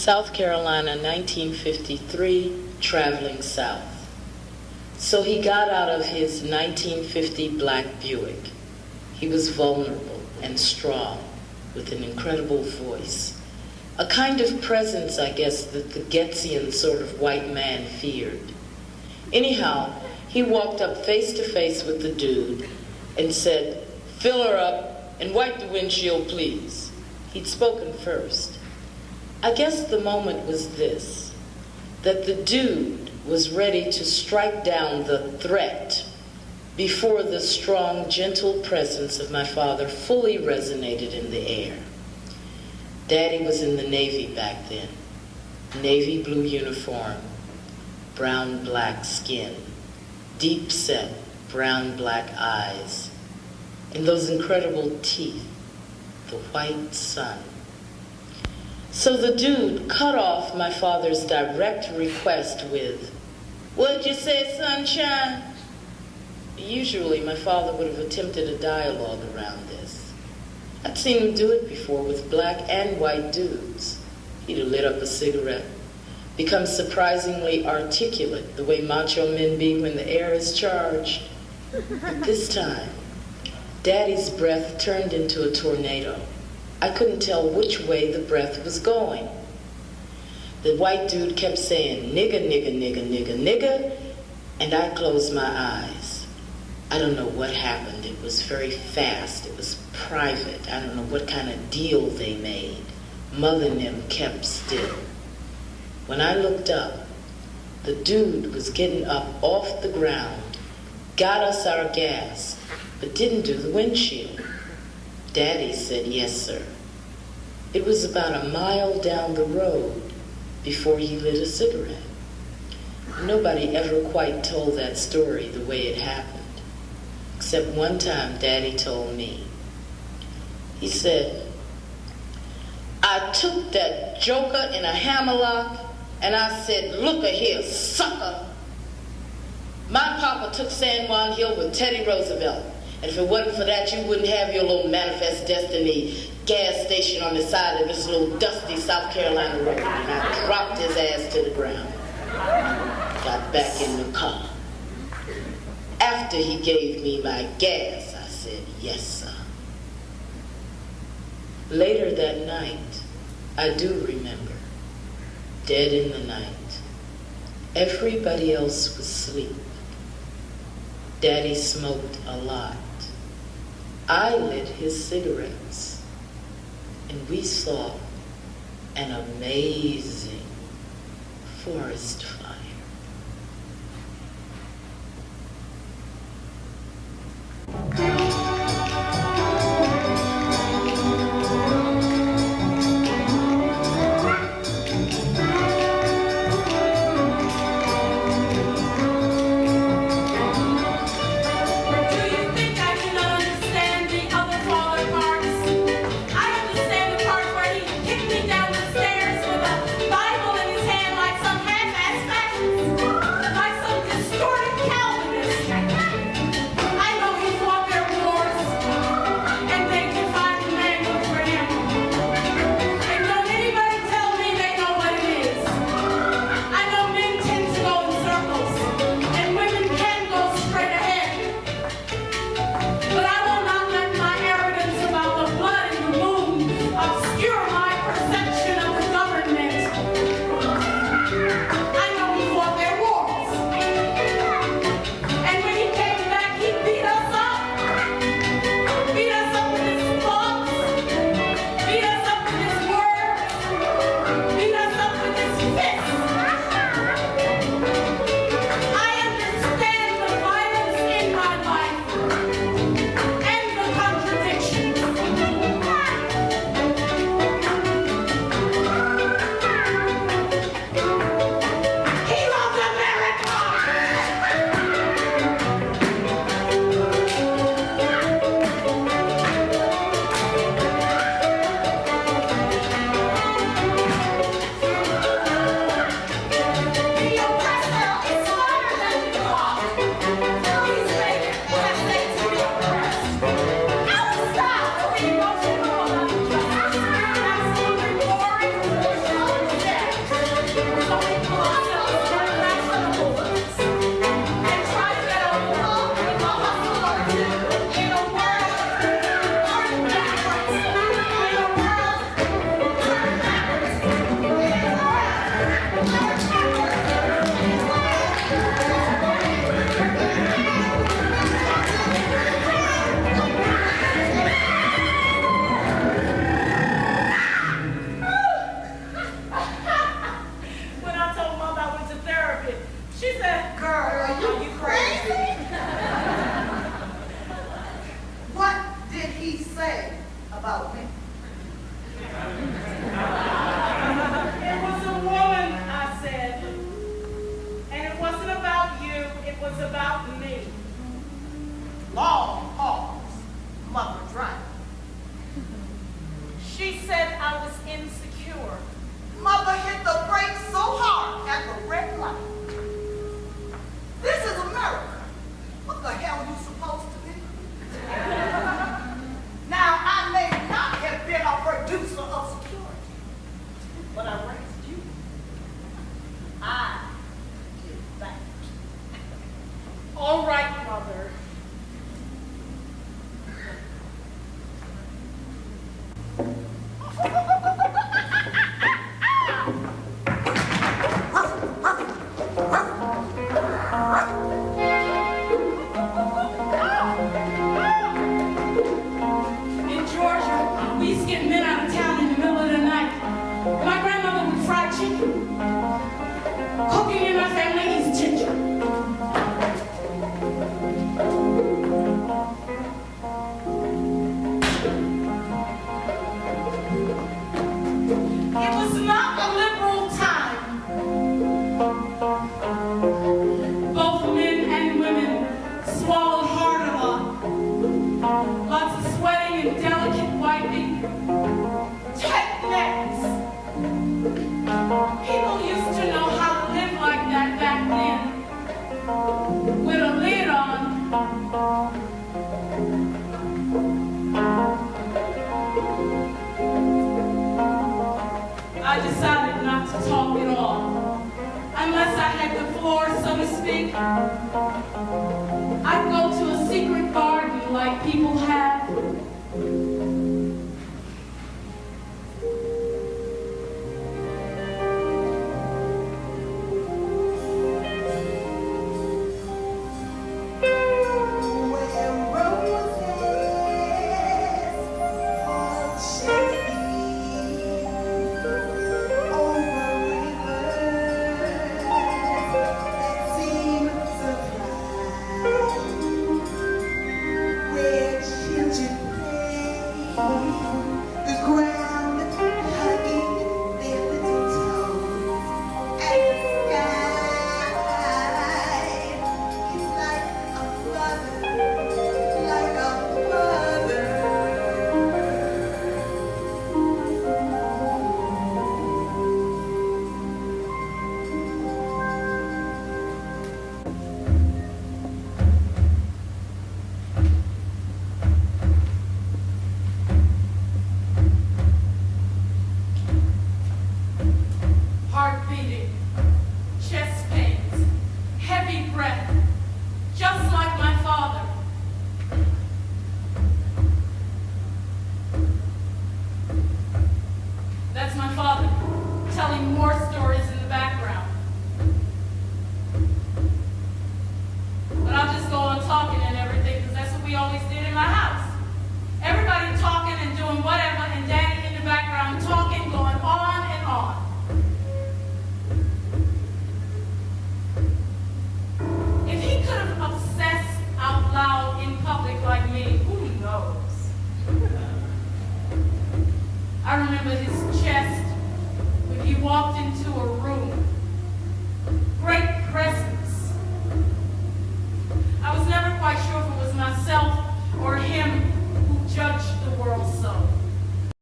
South Carolina, 1953, traveling south. So he got out of his 1950 black Buick. He was vulnerable and strong, with an incredible voice. A kind of presence, I guess, that the Getzian sort of white man feared. Anyhow, he walked up face to face with the dude and said, "Fill her up and wipe the windshield, please." He'd spoken first. I guess the moment was this, that the dude was ready to strike down the threat before the strong, gentle presence of my father fully resonated in the air. Daddy was in the Navy back then. Navy blue uniform, brown-black skin, deep-set brown-black eyes, and those incredible teeth, the white sun. So the dude cut off my father's direct request with, "What'd you say, sunshine?" Usually my father would have attempted a dialogue around this. I'd seen him do it before with black and white dudes. He'd have lit up a cigarette, become surprisingly articulate, the way macho men be when the air is charged. But this time, Daddy's breath turned into a tornado. I couldn't tell which way the breath was going. The white dude kept saying, "Nigga, nigga, nigga, nigga, nigga," and I closed my eyes. I don't know what happened. It was very fast. It was private. I don't know what kind of deal they made. Mother and them kept still. When I looked up, the dude was getting up off the ground, got us our gas, but didn't do the windshield. Daddy said, "Yes, sir." It was about a mile down the road before he lit a cigarette. Nobody ever quite told that story the way it happened, except one time Daddy told me. He said, "I took that joker in a hammerlock and I said, 'Look a here, sucker.' My papa took San Juan Hill with Teddy Roosevelt. And if it wasn't for that, you wouldn't have your little Manifest Destiny gas station on the side of this little dusty South Carolina road." And I dropped his ass to the ground. Got back in the car. After he gave me my gas, I said, "Yes, sir." Later that night, I do remember, dead in the night. Everybody else was asleep. Daddy smoked a lot. I lit his cigarettes, and we saw an amazing forest fire. Bible in his hand like some half-assed grandmother. In Georgia, we used to get men out of town in the middle of the night. My grandmother would fry chicken. Cooking in my family is ginger. It was not a liberal time. Both men and women swallowed hard a lot. Lots of sweating and delicate wiping. Tight necks. People used to know how to live like that back then. With a lid on. I decided not to talk at all. Unless I had the floor, so to speak. I'd go to a secret garden like people have. Heart beating, chest pains, heavy breath, just like my father. That's my father, telling war stories in the background. But I'll just go on talking and everything, because that's what we always did in my house. Everybody talking and doing whatever, and Daddy in the background talking, going on and on. If he could have obsessed out loud in public like me, who knows? I remember his chest when he walked into a